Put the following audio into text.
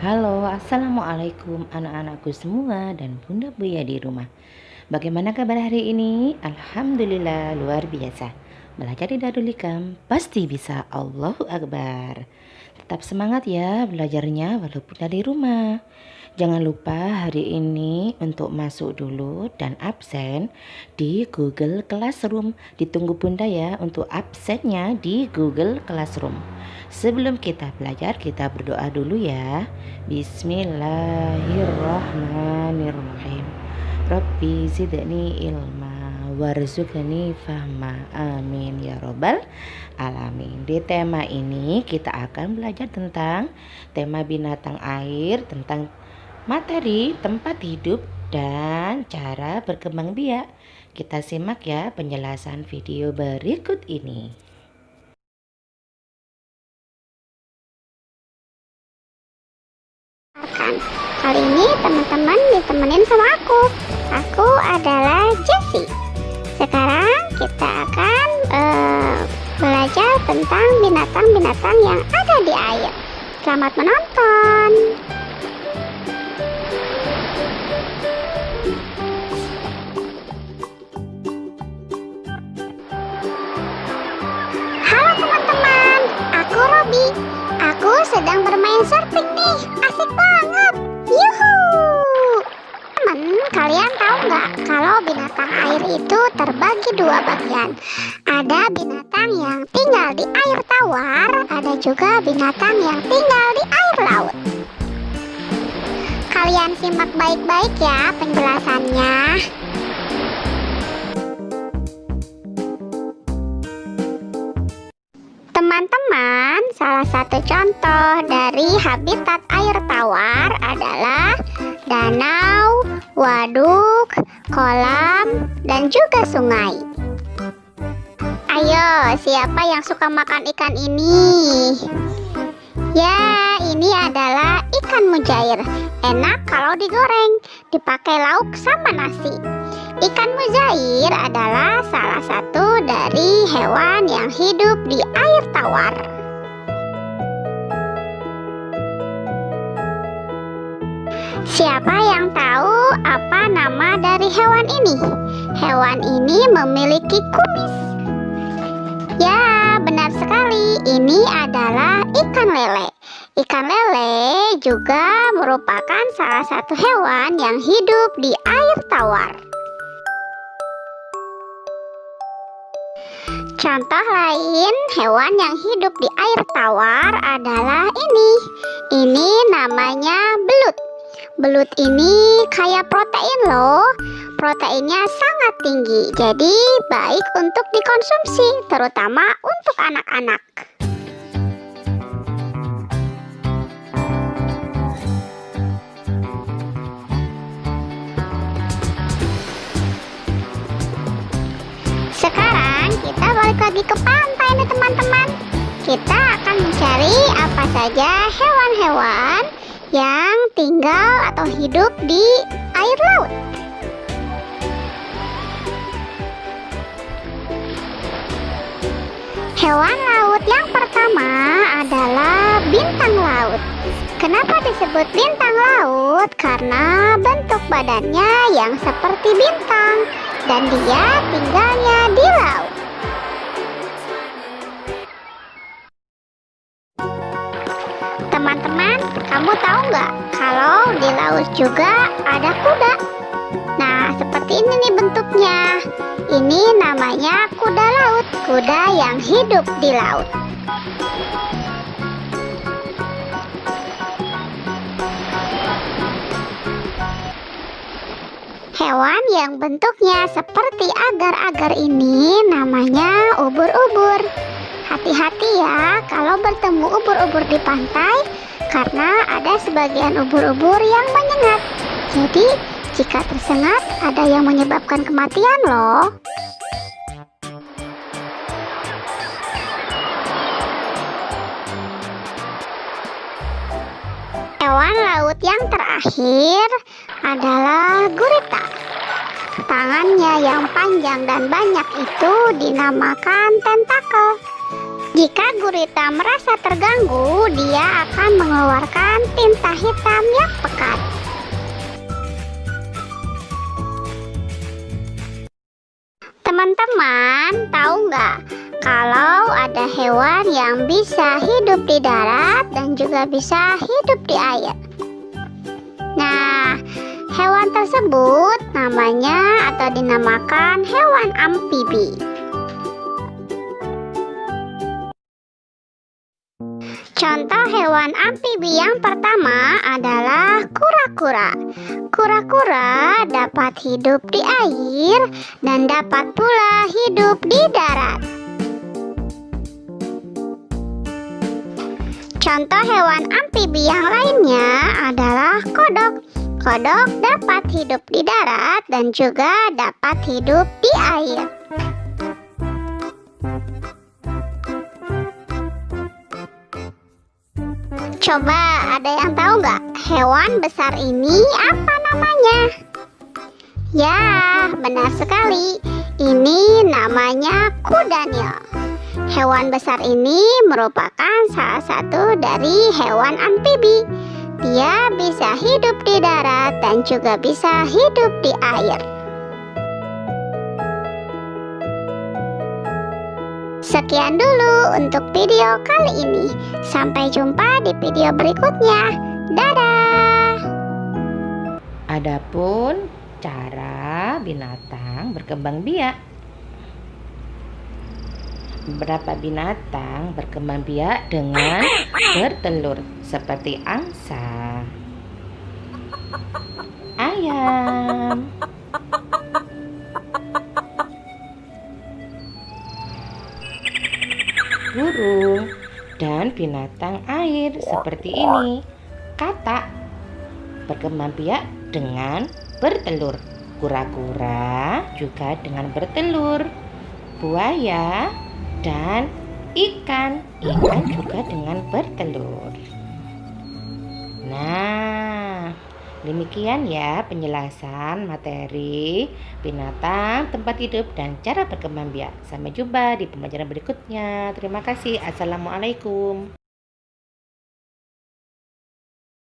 Halo, assalamualaikum anak-anakku semua dan Bunda Buya di rumah. Bagaimana kabar hari ini? Alhamdulillah luar biasa. Belajar di Darul Hikam pasti bisa. Allahu Akbar. Tetap semangat ya belajarnya walaupun dari rumah. Jangan lupa hari ini untuk masuk dulu dan absen di Google Classroom. Ditunggu Bunda ya untuk absennya di Google Classroom. Sebelum kita belajar, kita berdoa dulu ya. Bismillahirrahmanirrahim. Rabbi zidni ilma warzuqni fahma. Amin ya robbal alamin. Di tema ini kita akan belajar tentang tema binatang air, tentang materi tempat hidup dan cara berkembang biak. Kita simak ya penjelasan video berikut ini. Kali ini teman-teman ditemenin sama aku. Aku adalah Jessie. Sekarang kita akan belajar tentang binatang-binatang yang ada di air. Selamat menonton. Halo teman-teman, aku Robi. Aku sedang bermain surfing nih, asik banget. Yuhu! Kalian tahu nggak kalau binatang air itu terbagi dua bagian? Ada binatang yang tinggal di air tawar, ada juga binatang yang tinggal di air laut. Kalian simak baik-baik ya penjelasannya. Teman-teman, salah satu contoh dari habitat air tawar adalah danau, waduk, kolam, dan juga sungai. Ayo, siapa yang suka makan ikan ini? Ya, ini adalah ikan mujair. Enak kalau digoreng, dipakai lauk sama nasi. Ikan mujair adalah salah satu dari hewan yang hidup di air tawar. Siapa yang tahu apa nama dari hewan ini? Hewan ini memiliki kumis. Ya, benar sekali. Ini adalah ikan lele. Ikan lele juga merupakan salah satu hewan yang hidup di air tawar. Contoh lain hewan yang hidup di air tawar adalah ini. Ini namanya belut. Belut ini kaya protein loh. Proteinnya sangat tinggi, jadi baik untuk dikonsumsi, terutama untuk anak-anak. Sekarang kita balik lagi ke pantai nih teman-teman. Kita akan mencari apa saja hewan-hewan yang tinggal atau hidup di air laut. Hewan laut yang pertama adalah bintang laut. Kenapa disebut bintang laut? Karena bentuk badannya yang seperti bintang dan dia tinggalnya di laut. Teman-teman, kamu tahu nggak kalau di laut juga ada kuda? Nah, seperti ini nih bentuknya. Ini namanya kuda laut, kuda yang hidup di laut. Hewan yang bentuknya seperti agar-agar ini namanya ubur-ubur. Hati-hati ya kalau bertemu ubur-ubur di pantai, karena ada sebagian ubur-ubur yang menyengat. Jadi, jika tersengat ada yang menyebabkan kematian loh. Hewan laut yang terakhir adalah gurita. Tangannya yang panjang dan banyak itu dinamakan tentakel. Jika gurita merasa terganggu, dia akan mengeluarkan tinta hitam yang pekat. Teman-teman, tahu nggak kalau ada hewan yang bisa hidup di darat dan juga bisa hidup di air? Nah, hewan tersebut namanya atau dinamakan hewan amfibi. Contoh hewan amfibi yang pertama adalah kura-kura. Kura-kura dapat hidup di air dan dapat pula hidup di darat. Contoh hewan amfibi yang lainnya adalah kodok. Kodok dapat hidup di darat dan juga dapat hidup di air. Coba ada yang tahu nggak hewan besar ini apa namanya? Ya, benar sekali. Ini namanya kuda Nil. Hewan besar ini merupakan salah satu dari hewan amfibi. Dia bisa hidup di darat dan juga bisa hidup di air. Sekian dulu untuk video kali ini. Sampai jumpa di video berikutnya. Dadah! Adapun cara binatang berkembang biak. Beberapa binatang berkembang biak dengan bertelur seperti angsa, ayam, burung, dan binatang air seperti ini. Katak berkembang biak dengan bertelur. Kura-kura juga dengan bertelur. Buaya dan ikan juga dengan bertelur. Nah, demikian ya penjelasan materi binatang, tempat hidup, dan cara berkembang biak. Sampai jumpa di pembelajaran berikutnya. Terima kasih. Assalamualaikum.